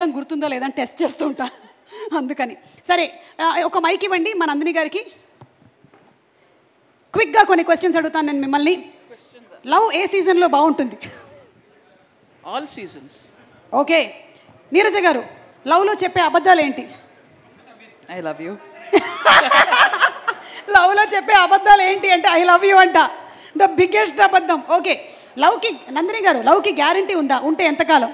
గుర్తుందో లేదని టెస్ట్ చేస్తూ ఉంటా అందుకని. సరే ఒక మైక్ ఇవ్వండి మా నందిని గారికి. క్విక్గా కొన్ని క్వశ్చన్స్ అడుగుతాను నేను మిమ్మల్ని. లవ్ ఏ సీజన్లో బాగుంటుంది? All seasons. ఓకే నీరజ గారు, లవ్లో చెప్పే అబద్ధాలు ఏంటి? I love you. లవ్లో చెప్పే అబద్ధాలు ఏంటి అంటే ఐ లవ్ యూ అంట, ద బిగ్గెస్ట్ అబద్ధం. ఓకే లవ్కి, నందిని గారు లవ్కి గ్యారంటీ ఉందా? ఉంటే ఎంతకాలం?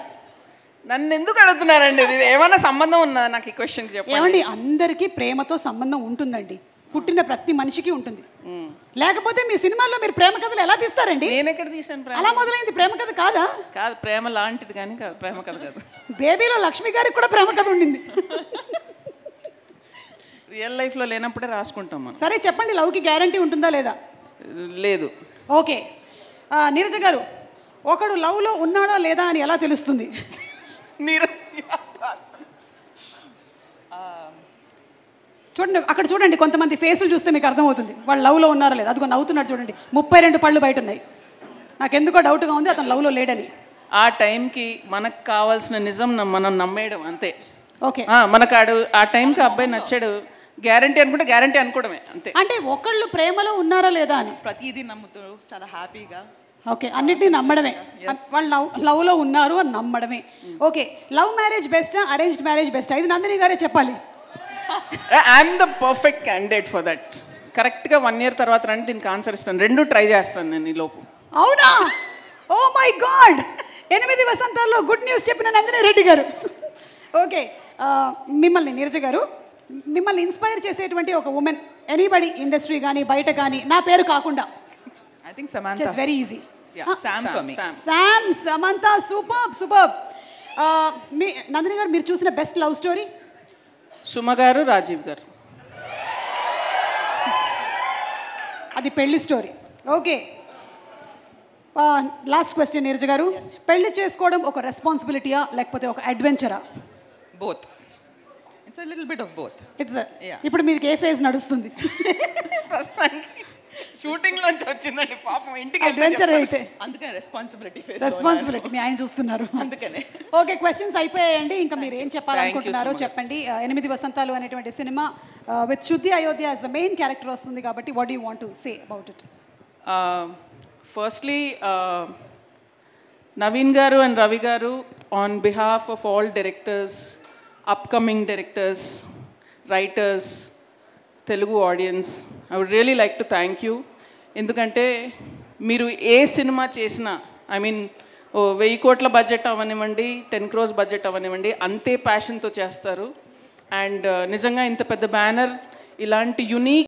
నన్ను ఎందుకు అడుగుతున్నారండి? ఇది ఏమైనా సంబంధం ఉందా నాకు ఈ క్వశ్చన్ చెప్పండి. ఏమండి, అందరికీ ప్రేమతో సంబంధం ఉంటుందండి, పుట్టిన ప్రతి మనిషికి ఉంటుంది. లేకపోతే మీ సినిమాల్లో మీరు ప్రేమ కథలు ఎలా తీస్తారండి? నేను ఎక్కడ తీసాను ప్రేమ? అలా మొదలైంది ప్రేమ కథ కాదా? కాదు, ప్రేమ లాంటిది కానీ కాదు, ప్రేమ కథ కాదు. బేబీలో లక్ష్మి గారికి కూడా ప్రేమ కథ ఉండింది. రియల్ లైఫ్లో లేనప్పుడే రాసుకుంటాం మనం. సరే చెప్పండి, లవ్కి గ్యారంటీ ఉంటుందా లేదా? లేదు. ఓకే నీరజ గారు, ఒకడు లవ్లో ఉన్నాడా లేదా అని ఎలా తెలుస్తుంది? చూడండి అక్కడ చూడండి, కొంతమంది ఫేసులు చూస్తే మీకు అర్థమవుతుంది వాళ్ళు లవ్లో ఉన్నారా లేదా. అదిగో నవ్వుతున్నాడు చూడండి, 32 పళ్ళు బయట ఉన్నాయి. నాకు ఎందుకో డౌట్గా ఉంది అతను లవ్లో లేడని. ఆ టైంకి మనకు కావాల్సిన నిజం మనం నమ్మేయడం అంతే. ఓకే మనకు ఆ టైంకి అబ్బాయి నచ్చాడు, గ్యారంటీ అనుకుంటే గ్యారంటీ అనుకోవడమే అంతే. అంటే ఒకళ్ళు ప్రేమలో ఉన్నారా లేదా అని ప్రతిదీ నమ్ముతూ చాలా హ్యాపీగా. ఓకే అన్నిటినీ నమ్మడమే, వాళ్ళు లవ్లో ఉన్నారు అని నమ్మడమే. ఓకే లవ్ మ్యారేజ్ బెస్టా, అరేంజ్డ్ మ్యారేజ్ బెస్టా? ఇది నందిని గారే చెప్పాలి. I'm the perfect candidate for that. కరెక్ట్గా 1 year తర్వాత రండి, దీనికి ఆన్సర్ ఇస్తాను. 2 ట్రై చేస్తాను నేను ఈ లోపు. అవునా? ఓ మై గాడ్, 8 వసంతాల్లో గుడ్ న్యూస్ చెప్పిన నందిని రెడ్డి గారు. ఓకే మిమ్మల్ని నీరజ గారు, మిమ్మల్ని ఇన్స్పైర్ చేసేటువంటి ఒక ఉమెన్, ఎనీబడి ఇండస్ట్రీ కానీ బయట కానీ, నా పేరు కాకుండా. I think Samantha. It's very easy. Sam for me. Sam, Samantha, super. మీ నందిని గారు, మీరు చూసిన బెస్ట్ లవ్ స్టోరీ? సుమ గారు, రాజీవ్ గారు. అది పెళ్లి story. Okay last question Neeraja గారు, పెళ్లి చేసుకోవడం ఒక రెస్పాన్సిబిలిటీయా లేకపోతే ఒక అడ్వెంచరా? Both. It's a little bit of both. It's ఇప్పుడు మీకు ఏ ఫేజ్ నడుస్తుంది? ప్రస్తుతానికి షూటింగ్ లోంచి వచ్చిందండి పాపం, ఇంటికి అడ్వెంచర్ అయితే అందుకనే రెస్పాన్సిబిలిటీ మీ ఆయన చూస్తున్నారు అందుకనే. ఓకే క్వశ్చన్స్ అయిపోయాయండి, ఇంకా మీరు ఏం చెప్పాలనుకుంటున్నారో చెప్పండి. 8 వసంతాలు అనేటువంటి cinema with Shruti Ayodhya as the main character వస్తుంది కాబట్టి what do you want to say about it? Firstly Naveen garu and Ravi garu, on behalf of all directors, upcoming directors, writers, Telugu audience, I would really like to thank you. ఎందుకంటే మీరు ఏ cinema చేసినా, I mean 1000 కోట్ల budget అవ్వనివ్వండి, 10 crores budget అవ్వనివ్వండి, అంతే ప్యాషన్తో చేస్తారు. And నిజంగా ఇంత పెద్ద బ్యానర్, ఇలాంటి యునీక్